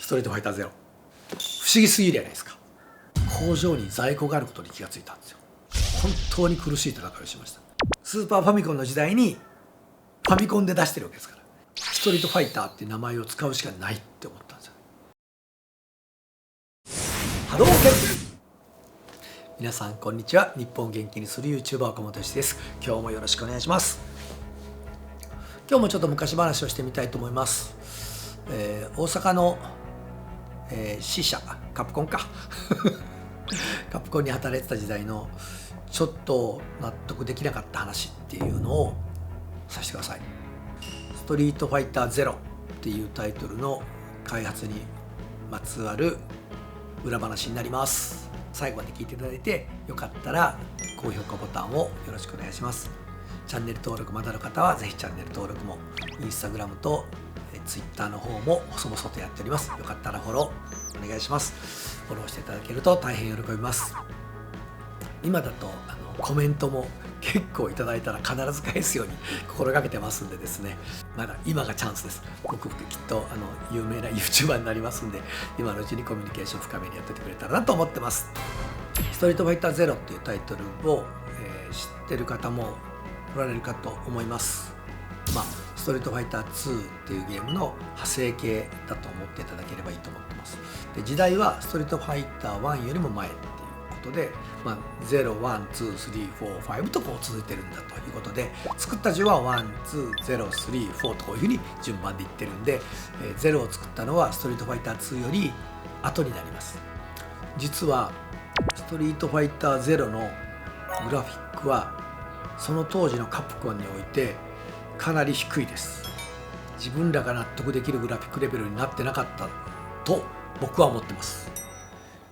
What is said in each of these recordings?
ストリートファイターゼロ。不思議すぎるじゃないですか。工場に在庫があることに気がついたんですよ。本当に苦しい戦いをしました。スーパーファミコンの時代にファミコンで出してるわけですから、ストリートファイターっていう名前を使うしかないって思ったんですよ。波動拳。皆さんこんにちは。日本を元気にする YouTuber 岡本です。今日もよろしくお願いします。今日もちょっと昔話をしてみたいと思います。大阪の、支社カプコンかカプコンに働いてた時代のちょっと納得できなかった話っていうのをさせてください。ストリートファイターゼロっていうタイトルの開発にまつわる裏話になります。最後まで聞いていただいて、よかったら高評価ボタンをよろしくお願いします。チャンネル登録まだの方はぜひチャンネル登録も、インスタグラムとツイッターの方も細々とやっております。よかったらフォローお願いします。フォローしていただけると大変喜びます。今だとコメントも結構いただいたら必ず返すように心がけてますんでですね、まだ今がチャンスです。僕きっと有名な YouTuber になりますんで、今のうちにコミュニケーション深めにやっててくれたらなと思ってます。ストリートファイターゼロっていうタイトルを、知ってる方もおられるかと思います。ストリートファイター2っていうゲームの派生系だと思っていただければいいと思ってます。で、時代はストリートファイター1よりも前っていうことで、0、1、2、3、4、5とこう続いてるんだということで、作った順は1、2、0、3、4とこういうふうに順番でいってるんで、0を作ったのはストリートファイター2より後になります。実はストリートファイター0のグラフィックはその当時のカプコンにおいてかなり低いです。自分らが納得できるグラフィックレベルになってなかったと僕は思ってます。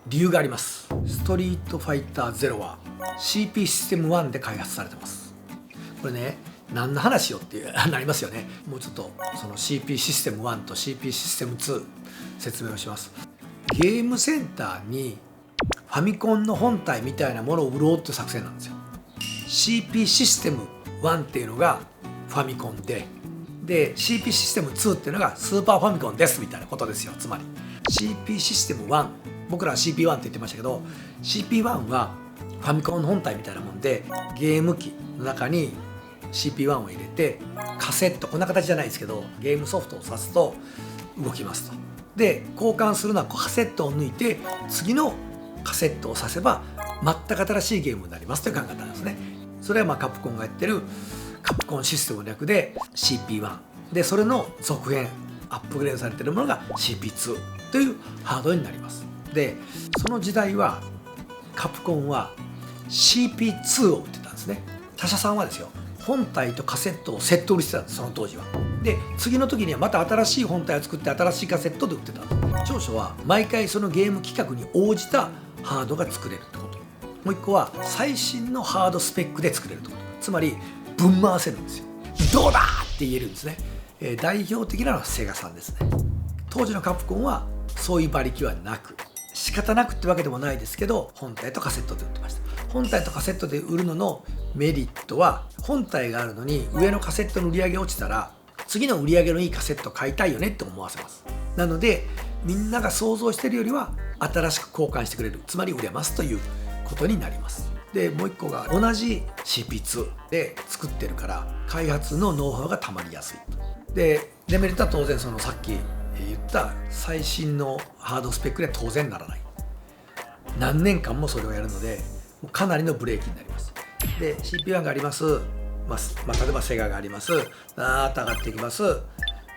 理由があります。ストリートファイターゼロは CP システム1で開発されてます。これね、何の話よってなりますよね。もうちょっとその CP システム1と CP システム2説明をします。ゲームセンターにファミコンの本体みたいなものを売ろうっていう作戦なんですよ。CP システム1っていうのがファミコンで、CP システム2っていうのがスーパーファミコンですみたいなことですよ。つまり CP システム1、僕らは CP1 って言ってましたけど、 CP1 はファミコンの本体みたいなもんで、ゲーム機の中に CP1 を入れてカセット、こんな形じゃないですけどゲームソフトを挿すと動きますと。で、交換するのはカセットを抜いて次のカセットを挿せば全く新しいゲームになりますという考え方なんですね。それはカプコンがやってるカプコンシステムの略で CP1 で、それの続編アップグレードされているものが CP2 というハードになります。で、その時代はカプコンは CP2 を売ってたんですね。他社さんはですよ、本体とカセットをセット売りしてたんです、その当時は。で、次の時にはまた新しい本体を作って新しいカセットで売ってたんです。長所は毎回そのゲーム規格に応じたハードが作れるってこと。もう一個は最新のハードスペックで作れるってこと。つまりぶん回せるんですよ。どうだって言えるんですね。代表的なのはセガさんですね。当時のカプコンはそういう馬力はなく、仕方なくってわけでもないですけど、本体とカセットで売ってました。本体とカセットで売るののメリットは、本体があるのに上のカセットの売り上げ落ちたら次の売り上げのいいカセット買いたいよねって思わせます。なのでみんなが想像してるよりは新しく交換してくれる、つまり売れますということになります。で、もう一個が同じ CP2 で作ってるから開発のノウハウがたまりやすい。で、デメリットは当然そのさっき言った最新のハードスペックでは当然ならない。何年間もそれをやるのでかなりのブレーキになります。で、 CP1 があります、例えばセガがあります、ガーッと上がっていきます、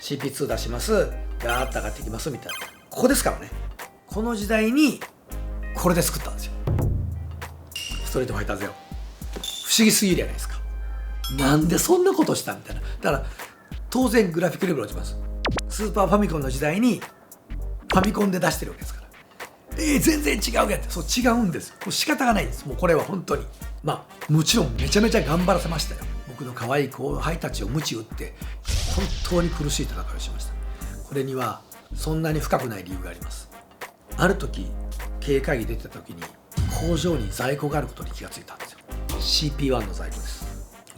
CP2 出します、ガーッと上がっていきますみたいな、ここですからね。この時代にこれで作ったんですよ、ストリートファイターゼロ。不思議すぎるじゃないですか。なんでそんなことしたみたいな。だから当然グラフィックレベル落ちます。スーパーファミコンの時代にファミコンで出してるわけですから、全然違うやって、そう違うんですよ。もう仕方がないんです。もうこれは本当にもちろんめちゃめちゃ頑張らせましたよ。僕の可愛い後輩たちを鞭打って本当に苦しい戦いをしました。これにはそんなに深くない理由があります。ある時経営会議出てた時に工場に在庫があることに気がついたんですよ。 CP1 の在庫です。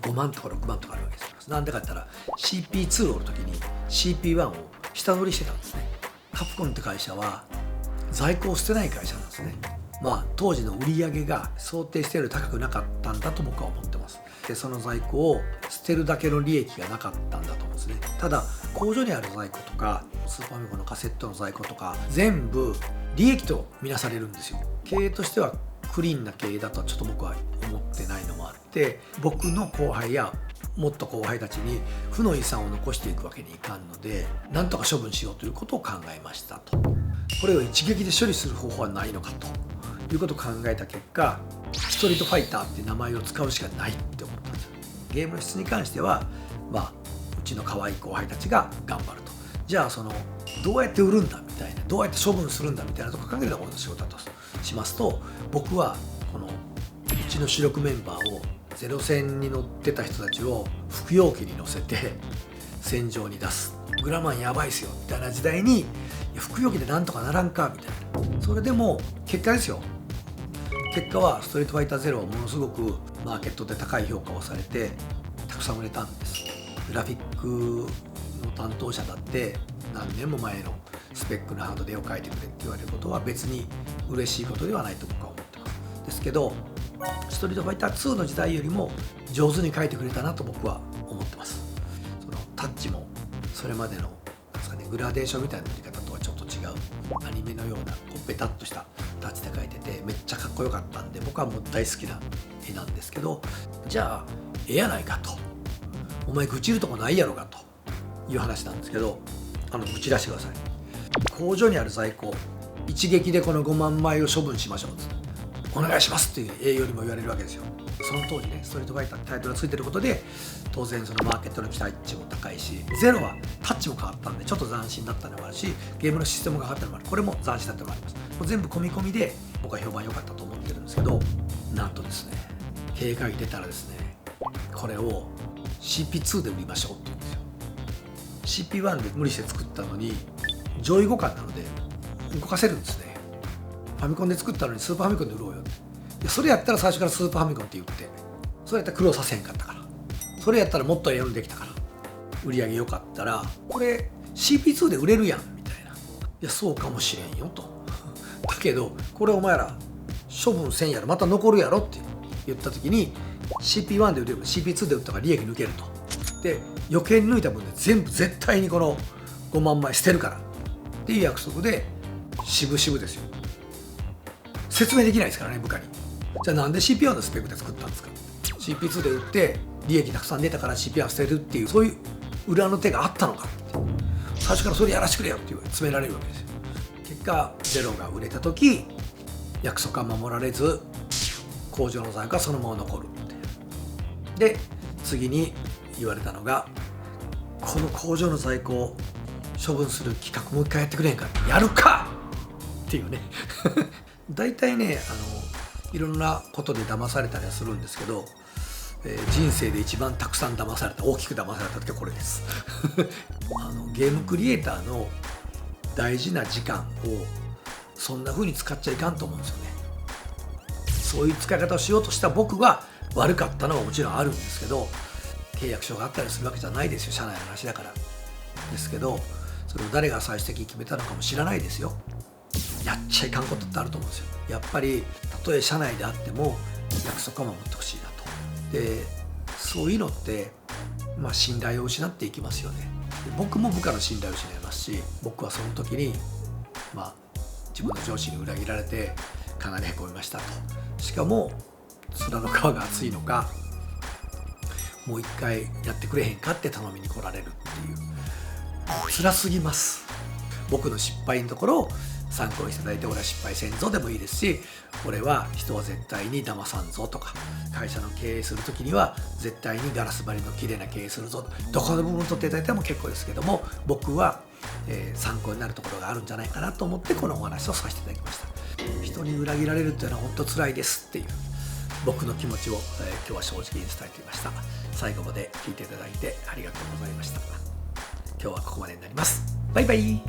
5万とか6万とかあるわけです。なんでかって言ったら CP2 を売る時に CP1 を下取りしてたんですね。カプコンって会社は在庫を捨てない会社なんですね。当時の売り上げが想定しているより高くなかったんだと僕は思ってます。でその在庫を捨てるだけの利益がなかったんだと思うんですね。ただ工場にある在庫とかスーパーファミコンのカセットの在庫とか全部利益とみなされるんですよ。経営としてはクリーンな経営だとはちょっと僕は思ってないのもあって、僕の後輩やもっと後輩たちに負の遺産を残していくわけにいかんので、なんとか処分しようということを考えましたと。これを一撃で処理する方法はないのかということを考えた結果、ストリートファイターって名前を使うしかないって思ったんですよ。ゲームの質に関してはうちの可愛い後輩たちが頑張ると。じゃあどうやって売るんだみたいな、どうやって処分するんだみたいなとこ考えるのが俺の仕事だとしますと、僕はこのうちの主力メンバーをゼロ戦に乗ってた人たちを服用機に乗せて戦場に出す。グラマンやばいっすよみたいな時代に、服用機でなんとかならんかみたいな。それでも結果ですよ。結果はストリートファイターゼロはものすごくマーケットで高い評価をされてたくさん売れたんです。グラフィックの担当者だって何年も前のスペックのハードで絵を描いてくれって言われることは別に嬉しいことではないと僕は思ってます。ですけどストリートファイター2の時代よりも上手に描いてくれたなと僕は思ってます。そのタッチもそれまでのグラデーションみたいな塗り方とはちょっと違うアニメのようなベタっとしたタッチで描いててめっちゃかっこよかったんで、僕はもう大好きな絵なんですけど、じゃあ絵やないかと、お前愚痴るとこないやろかという話なんですけど、愚痴らしてください。工場にある在庫一撃でこの5万枚を処分しましょうってお願いしますっていう営業にも言われるわけですよ。その当時ね、ストリートファイターってタイトルがついてることで当然そのマーケットの期待値も高いし、ゼロはタッチも変わったんでちょっと斬新だったのもあるし、ゲームのシステムが変わったのもある、これも斬新だったのもあります。もう全部込み込みで僕は評判良かったと思ってるんですけど、なんとですね、経営会議出たらですね、これを CP2 で売りましょうって言うんですよ。 CP1 で無理して作ったのに上位互換なので動かせるんですね。ファミコンで作ったのにスーパーファミコンで売ろうよって。それやったら最初からスーパーファミコンって言って、それやったら苦労させへんかったから、それやったらもっとええようにできたから、売り上げ良かったらこれ CP2 で売れるやんみたいな。いやそうかもしれんよとだけどこれお前ら処分せんやろ、また残るやろって言った時に CP1 で売れる CP2 で売ったから利益抜けると。で余計に抜いた分で全部絶対にこの5万枚捨てるからっていう約束で渋々ですよ。説明できないですからね部下に。じゃあなんで CP1 のスペックで作ったんですか。 CP2 で売って利益たくさん出たから CP1 捨てるっていう、そういう裏の手があったのかって、最初からそれやらせてくれよって詰められるわけですよ。結果ゼロが売れた時約束が守られず工場の在庫がそのまま残るっていう。で次に言われたのが、この工場の在庫を処分する企画もう一回やってくれへんか、やるかっていうね大体ねいろんなことで騙されたりはするんですけど、人生で一番たくさん騙された、大きく騙された時はこれですゲームクリエイターの大事な時間をそんな風に使っちゃいかんと思うんですよね。そういう使い方をしようとした僕は悪かったのはもちろんあるんですけど、契約書があったりするわけじゃないですよ、社内の話だから。ですけどそれを誰が最終的に決めたのかも知らないですよ。やっちゃいかんことってあると思うんですよ。やっぱりたとえ社内であっても約束は守ってほしいなと。でそういうのって信頼を失っていきますよね。で僕も部下の信頼を失いますし、僕はその時に自分の上司に裏切られてかなりへこみましたと。しかも面の皮が厚いのか、もう一回やってくれへんかって頼みに来られるっていう、辛すぎます。僕の失敗のところを参考にしていただいて、俺は失敗せんぞでもいいですし、俺は人は絶対に騙さんぞとか、会社の経営する時には絶対にガラス張りの綺麗な経営するぞ、どこの部分を取っていただいても結構ですけども、僕は、参考になるところがあるんじゃないかなと思ってこのお話をさせていただきました。人に裏切られるっていうのは本当辛いですっていう僕の気持ちを、今日は正直に伝えていました。最後まで聞いていただいてありがとうございました。今日はここまでになります。バイバイ。